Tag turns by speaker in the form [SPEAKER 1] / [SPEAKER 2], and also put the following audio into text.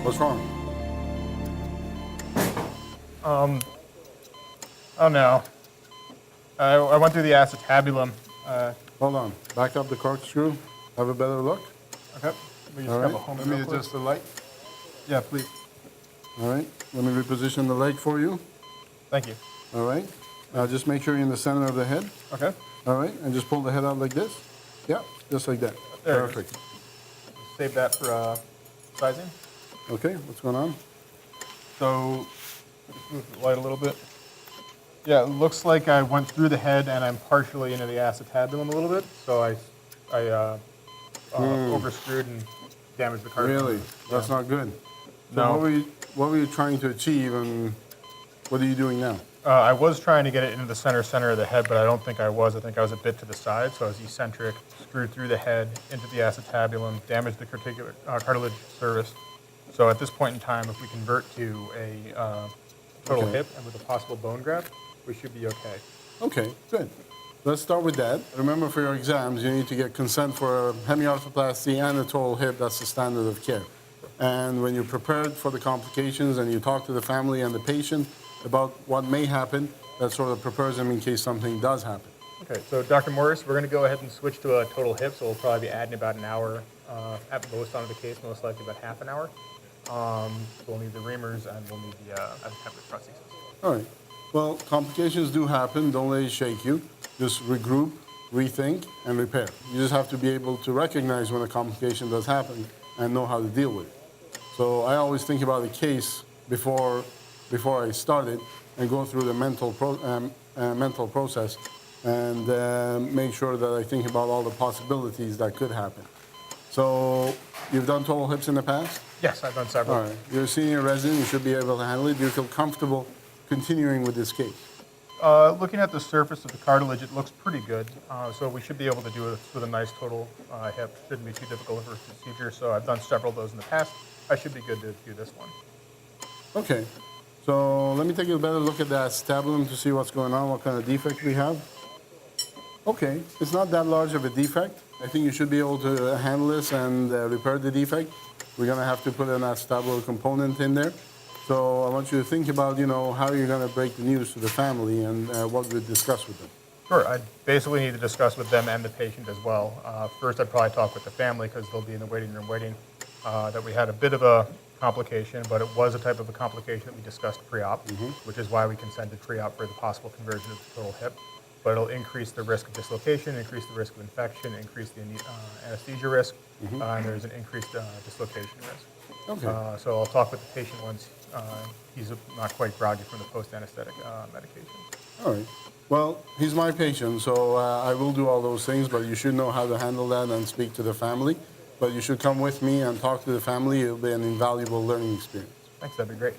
[SPEAKER 1] What's wrong?
[SPEAKER 2] Oh no. I went through the acetabulum.
[SPEAKER 1] Hold on. Back up the corkscrew. Have a better look.
[SPEAKER 2] Okay. We just
[SPEAKER 1] All
[SPEAKER 2] have
[SPEAKER 1] right.
[SPEAKER 2] a home
[SPEAKER 1] Let me
[SPEAKER 2] real quick.
[SPEAKER 1] adjust the light.
[SPEAKER 2] Yeah, please.
[SPEAKER 1] All right. Let me reposition the leg for you.
[SPEAKER 2] Thank you.
[SPEAKER 1] All right. Now just make sure you're in the center of the head.
[SPEAKER 2] Okay.
[SPEAKER 1] All right. And just pull the head out like this. Yeah, just like that.
[SPEAKER 2] There it is.
[SPEAKER 1] Perfect.
[SPEAKER 2] Save that for sizing.
[SPEAKER 1] Okay. What's going on?
[SPEAKER 2] So, just move the light a little bit. Yeah, it looks like I went through the head and I'm partially into the acetabulum a little bit. So I overscrewed and damaged the cartilage.
[SPEAKER 1] Really? That's not good. So
[SPEAKER 2] No.
[SPEAKER 1] what were you trying to achieve, and what are you doing now?
[SPEAKER 2] I was trying to get it into the center of the head, but I don't think I was. I think I was a bit to the side, so I was eccentric, screwed through the head into the acetabulum, damaged the cartilage surface. So at this point in time, if we convert to a total
[SPEAKER 1] Okay.
[SPEAKER 2] hip and with a possible bone graft, we should be okay.
[SPEAKER 1] Okay, good. Let's start with that. Remember, for your exams, you need to get consent for a hemiarthroplasty and a total hip. That's the standard of care. And when you're prepared for the complications and you talk to the family and the patient about what may happen, that sort of prepares them in case something does happen.
[SPEAKER 2] Okay, so Dr. Morris, we're going to go ahead and switch to a total hip, so we'll probably be adding about an hour at most onto the case, most likely about half an hour. So we'll need the reamers and we'll need the template prosthesis.
[SPEAKER 1] All right. Well, complications do happen. Don't let it shake you. Just regroup, rethink, and repair. You just have to be able to recognize when a complication does happen and know how to deal with it. So I always think about the case before I start it and go through the mental process and make sure that I think about all the possibilities that could happen. So you've done total hips in the past?
[SPEAKER 2] Yes, I've done several.
[SPEAKER 1] All right. You're a senior resident. You should be able to handle it. Do you feel comfortable continuing with this case?
[SPEAKER 2] Looking at the surface of the cartilage, it looks pretty good. So we should be able to do it with a nice total hip. Shouldn't be too difficult for a procedure. So I've done several of those in the past. I should be good to do this one.
[SPEAKER 1] Okay. So let me take a better look at that acetabulum to see what's going on, what kind of defect we have. Okay. It's not that large of a defect. I think you should be able to handle this and repair the defect. We're going to have to put an acetabular component in there. So I want you to think about, how you're going to break the news to the family and what we discuss with them.
[SPEAKER 2] Sure. I basically need to discuss with them and the patient as well. First, I'd probably talk with the family because they'll be in the waiting room waiting. That we had a bit of a complication, but it was a type of a complication that we discussed pre-op, which is why we consented pre-op for the possible conversion of the total hip. But it'll increase the risk of dislocation, increase the risk of infection, increase the anesthesia risk, and there's an increased dislocation risk.
[SPEAKER 1] Okay.
[SPEAKER 2] So I'll talk with the patient once he's not quite groggy from the post-anesthetic medication.
[SPEAKER 1] All right. Well, he's my patient, so I will do all those things, but you should know how to handle that and speak to the family. But you should come with me and talk to the family. It'll be an invaluable learning experience.
[SPEAKER 2] Thanks, that'd be great.